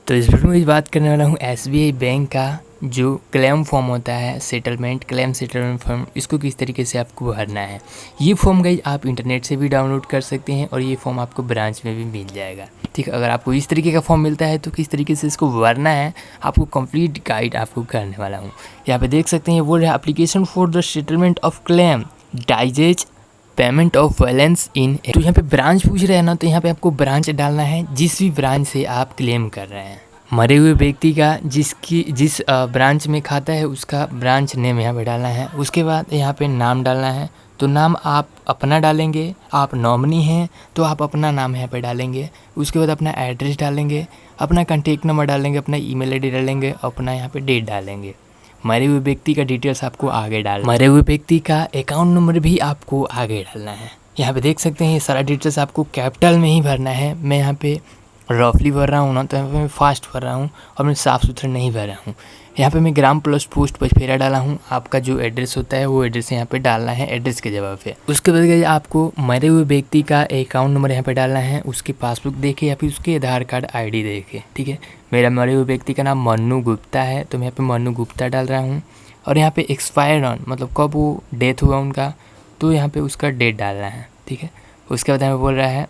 तो इस वीडियो में बात करने वाला हूँ एसबीआई बैंक का जो क्लेम फॉर्म होता है, सेटलमेंट क्लेम सेटलमेंट फॉर्म, इसको किस तरीके से आपको भरना है। ये फॉर्म गाइस आप इंटरनेट से भी डाउनलोड कर सकते हैं और ये फॉर्म आपको ब्रांच में भी मिल जाएगा। ठीक है, अगर आपको इस तरीके का फॉर्म मिलता है तो किस तरीके से इसको भरना है आपको कंप्लीट गाइड आपको करने वाला हूँ। यहाँ पे देख सकते हैं बोल रहे हैं application for the settlement of claim deceased payment of balance in. तो यहाँ पे ब्रांच पूछ रहे हैं ना, तो यहाँ पे आपको ब्रांच डालना है जिस भी ब्रांच से आप क्लेम कर रहे हैं। मरे हुए व्यक्ति का जिस ब्रांच में खाता है उसका ब्रांच नेम यहाँ पे डालना है। उसके बाद यहाँ पे नाम डालना है। तो नाम आप अपना डालेंगे, आप नॉमिनी हैं तो आप अपना नाम यहाँ पे डालेंगे। उसके बाद अपना एड्रेस डालेंगे, अपना कॉन्टेक्ट नंबर डालेंगे, अपना ईमेल आईडी डालेंगे, अपना यहाँ पे डेट डालेंगे। मरे हुए व्यक्ति का डिटेल्स आपको आगे डालना, मरे हुए व्यक्ति का अकाउंट नंबर भी आपको आगे डालना है। यहाँ पे देख सकते हैं ये सारा डिटेल्स आपको कैपिटल में ही भरना है। मैं यहाँ पे रफली भर रहा हूँ ना, तो यहाँ पे मैं फास्ट भर रहा हूँ और मैं साफ़ सुथरा नहीं भर रहा हूँ। यहाँ पे मैं ग्राम प्लस पोस्ट पचफेरा डाला हूँ। आपका जो एड्रेस होता है वो एड्रेस यहाँ पे डालना है एड्रेस के जगह पे। उसके बाद आपको मरे हुए व्यक्ति का अकाउंट नंबर यहाँ पे डालना है, उसकी पासबुक देके या फिर उसके आधार कार्ड आईडी देके। ठीक है, मेरा मरे हुए व्यक्ति का नाम मन्नू गुप्ता है तो मैं यहाँ पे मन्नू गुप्ता डाल रहा हूँ। और यहाँ पे एक्सपायर ऑन मतलब कब वो डेथ हुआ उनका, तो यहाँ पे उसका डेट डालना है। ठीक है, उसके बाद हमें बोल रहा है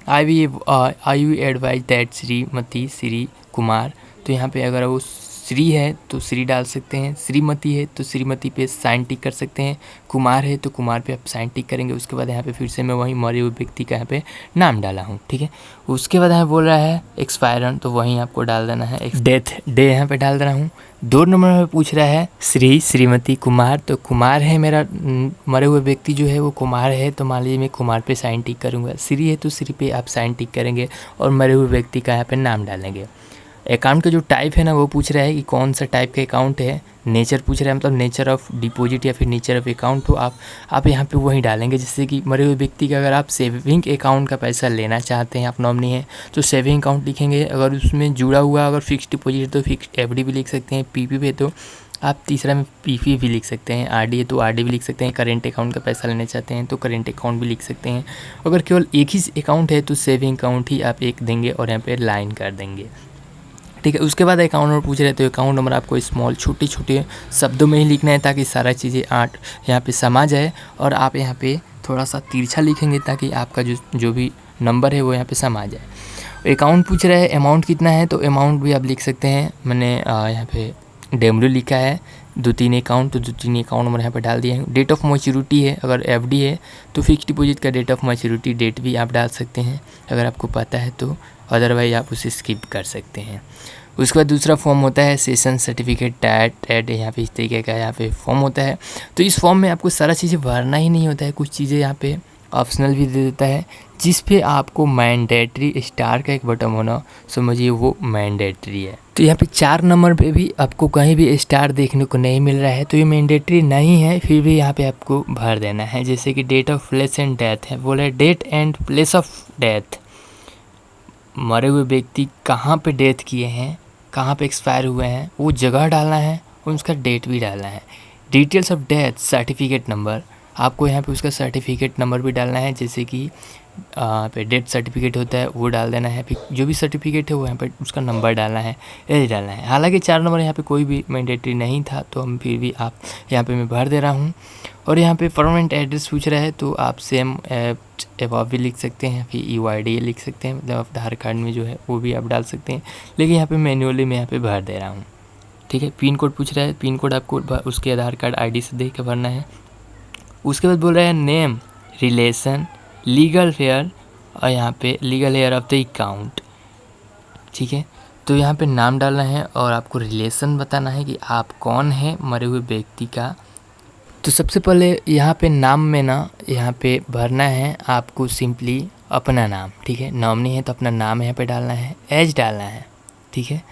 I you advise that Shrimati Shri Kumar. तो यहाँ पे अगर वो श्री है तो श्री डाल सकते हैं, श्रीमती है तो श्रीमती पे साइन टिक कर सकते हैं, कुमार है तो कुमार पे आप साइन टिक करेंगे। उसके बाद यहाँ पे फिर से मैं वही मरे हुए व्यक्ति का यहाँ पे नाम डाला हूँ। ठीक है, उसके बाद यहाँ बोल रहा है एक्सपायर ऑन, तो वहीं आपको डाल देना है। डेथ डे यहाँ पे डाल देना हूँ। 2 नंबर में पूछ रहा है श्री श्रीमती कुमार, तो कुमार है मेरा मरे हुए व्यक्ति जो है वो कुमार है, तो मान लीजिए मैं कुमार पे साइन टिक करूँगा। श्री है तो श्री पे आप साइन टिक करेंगे और मरे हुए व्यक्ति का यहाँ पे नाम डालेंगे। अकाउंट का जो टाइप है ना वो पूछ रहा है कि कौन सा टाइप का अकाउंट है। नेचर पूछ रहा है, मतलब नेचर ऑफ डिपॉजिट या फिर नेचर ऑफ अकाउंट, तो आप यहाँ पे वही डालेंगे। जैसे कि मरे हुए व्यक्ति का अगर आप सेविंग अकाउंट का पैसा लेना चाहते हैं, आप नॉमिनी है तो सेविंग अकाउंट लिखेंगे। अगर उसमें जुड़ा हुआ अगर फिक्स डिपॉजिट तो फिक्स एफडी भी लिख सकते हैं। पीपी पे तो आप तीसरा में पीपी भी लिख सकते हैं। आरडी है तो आरडी भी लिख सकते हैं। करेंट अकाउंट का पैसा लेना चाहते हैं तो करेंट अकाउंट भी लिख सकते हैं। अगर केवल एक ही अकाउंट है तो सेविंग अकाउंट ही आप एक देंगे और यहाँ पे लाइन कर देंगे। ठीक है, उसके बाद अकाउंट नंबर पूछ रहे तो अकाउंट नंबर आपको स्मॉल छोटे छोटे शब्दों में ही लिखना है ताकि सारा चीज़ें यहाँ पे समा जाए। और आप यहाँ पे थोड़ा सा तिरछा लिखेंगे ताकि आपका जो भी नंबर है वो यहाँ पे समा जाए। अकाउंट पूछ रहा है अमाउंट कितना है, तो अमाउंट भी आप लिख सकते हैं। मैंने यहाँ पे डब्ल्यू लिखा है 2-3 अकाउंट, तो 2-3 अकाउंट नंबर यहाँ पे डाल दिए हैं। डेट ऑफ मैच्योरिटी है, अगर एफडी है तो फिक्स डिपॉजिट का डेट ऑफ मैच्योरिटी डेट भी आप डाल सकते हैं अगर आपको पता है तो, अदरवाइज आप उसे स्किप कर सकते हैं। उसके बाद दूसरा फॉर्म होता है सेशन सर्टिफिकेट टैट एड, यहाँ पे इस तरीके का यहाँ पे फॉर्म होता है। तो इस फॉर्म में आपको सारा चीज़ें भरना ही नहीं होता है, कुछ चीज़ें यहाँ पे ऑप्शनल भी दे देता है जिस पे आपको मैंडेटरी स्टार का एक बटन होना, समझिए वो मैंडेटरी है। तो यहाँ पे 4 नंबर पे भी आपको कहीं भी स्टार देखने को नहीं मिल रहा है तो ये मैंडेटरी नहीं है, फिर भी यहाँ पे आपको भर देना है। जैसे कि date of place and death है, बोला date and place of death, मरे हुए व्यक्ति कहाँ पे डेथ किए हैं, कहाँ पे एक्सपायर हुए हैं वो जगह डालना है और उसका डेट भी डालना है। Details of death certificate number, आपको यहाँ पे उसका सर्टिफिकेट नंबर भी डालना है। जैसे कि पे डेथ सर्टिफिकेट होता है वो डाल देना है। फिर जो भी सर्टिफिकेट है वो यहाँ पे उसका नंबर डालना है, एज डालना है। हालांकि 4 नंबर यहाँ पे कोई भी मैंडेटरी नहीं था तो हम फिर भी आप यहाँ पे मैं भर दे रहा हूँ। और यहाँ पे परमानेंट एड्रेस पूछ रहा है तो आप सेम एबव भी लिख सकते हैं, फिर UID लिख सकते हैं, मतलब आधार कार्ड में जो है वो भी आप डाल सकते हैं। लेकिन यहाँ पे मैन्युअली मैं यहाँ पे भर दे रहा हूँ। ठीक है, पिन कोड पूछ रहा है, पिन कोड आपको उसके आधार कार्ड ID से दे के भरना है। उसके बाद बोल रहा है नेम, रिलेशन, लीगल हेयर और यहाँ पे legal heir of the account. ठीक है, तो यहाँ पे नाम डालना है और आपको रिलेशन बताना है कि आप कौन है मरे हुए व्यक्ति का। तो सबसे पहले यहाँ पे नाम में ना यहाँ पे भरना है आपको सिंपली अपना नाम। ठीक है, नॉमिनी है तो अपना नाम यहाँ पे डालना है, एज डालना है। ठीक है,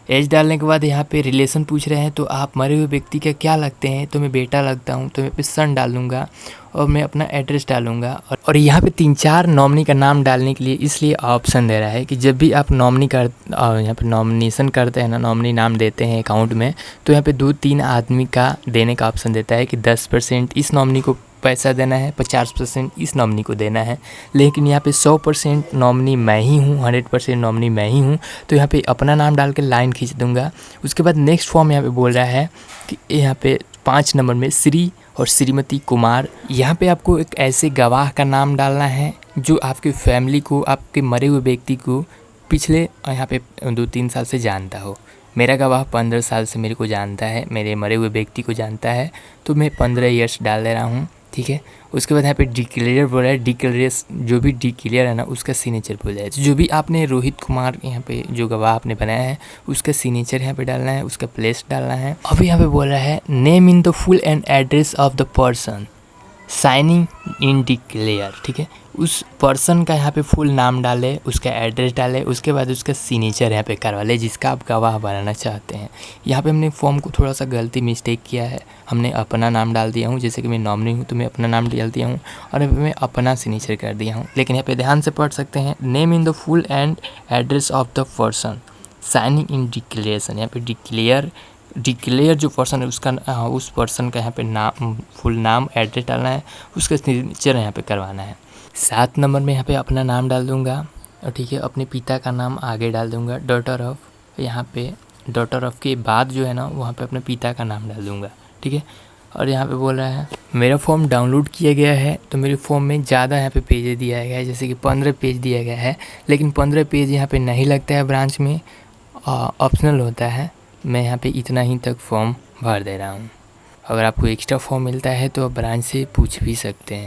एज डालने के बाद यहाँ पे रिलेशन पूछ रहे हैं तो आप मरे हुए व्यक्ति का क्या लगते हैं, तो मैं बेटा लगता हूँ तो मैं पे सन डाल दूँगा और मैं अपना एड्रेस डालूँगा। और यहाँ पे 3-4 नॉमिनी का नाम डालने के लिए इसलिए ऑप्शन दे रहा है कि जब भी आप यहाँ पे नॉमिनेशन करते हैं ना, नॉमिनी नाम देते हैं अकाउंट में, तो यहाँ पे 2-3 आदमी का देने का ऑप्शन देता है कि 10% इस नॉमिनी को पैसा देना है, 50% इस नॉमिनी को देना है। लेकिन यहाँ पे 100% नॉमिनी मैं ही हूँ, 100% नॉमिनी मैं ही हूँ, तो यहाँ पे अपना नाम डाल के लाइन खींच दूंगा। उसके बाद नेक्स्ट फॉर्म यहाँ पे बोल रहा है कि यहाँ पे 5 नंबर में श्री और श्रीमती कुमार, यहाँ पे आपको एक ऐसे गवाह का नाम डालना है जो आपकी फैमिली को, आपके मरे हुए व्यक्ति को पिछले यहाँ पे 2-3 साल से जानता हो। मेरा गवाह 15 साल से मेरे को जानता है, मेरे मरे हुए व्यक्ति को जानता है, तो मैं 15 ईयर्स डाल दे रहा हूँ, ठीक है। उसके बाद यहाँ पे डिक्लेयर बोल रहा है, डिक्लेयर जो भी डिक्लेयर है ना उसका सिग्नेचर बोल रहा है। जो भी आपने रोहित कुमार यहाँ पे जो गवाह आपने बनाया है उसका सिग्नेचर यहाँ पे डालना है, उसका प्लेस डालना है। अब यहाँ पे बोल रहा है name in the full and address of the person signing in declare, ठीक है। उस पर्सन का यहाँ पे फुल नाम डाले, उसका एड्रेस डाले, उसके बाद उसका सिग्नेचर यहाँ पे करवा ले जिसका आप गवाह बनाना चाहते हैं। यहाँ पे हमने फॉर्म को थोड़ा सा गलती मिस्टेक किया है, हमने अपना नाम डाल दिया हूँ, जैसे कि मैं नॉमिनी हूँ तो मैं अपना नाम डाल दिया हूँ और यहाँ पे मैं अपना सिग्नेचर कर दिया हूँ। लेकिन यहाँ पे ध्यान से पढ़ सकते हैं, name in the full and address of the person signing in declaration. यहाँ पे डिक्लेयर जो पर्सन है उसका उस पर्सन का यहाँ पे नाम, फुल नाम, एड्रेस डालना है, उसका सिग्नेचर यहाँ पे करवाना है। 7 नंबर में यहाँ पे अपना नाम डाल दूँगा और ठीक है, अपने पिता का नाम आगे डाल दूँगा, डॉटर ऑफ, यहाँ पे डॉटर ऑफ के बाद जो है ना वहाँ पे अपने पिता का नाम डाल दूँगा, ठीक है। और यहाँ पे बोल रहा है मेरा फॉर्म डाउनलोड किया गया है, तो मेरे फॉर्म में ज़्यादा यहाँ पे पेज दिया गया है, जैसे कि 15 पेज दिया गया है, लेकिन 15 पेज यहाँ पे नहीं लगता है ब्रांच में, ऑप्शनल होता है। मैं यहाँ पे इतना ही तक फॉर्म भर दे रहा हूँ। अगर आपको एक्स्ट्रा फॉर्म मिलता है तो आप ब्रांच से पूछ भी सकते हैं।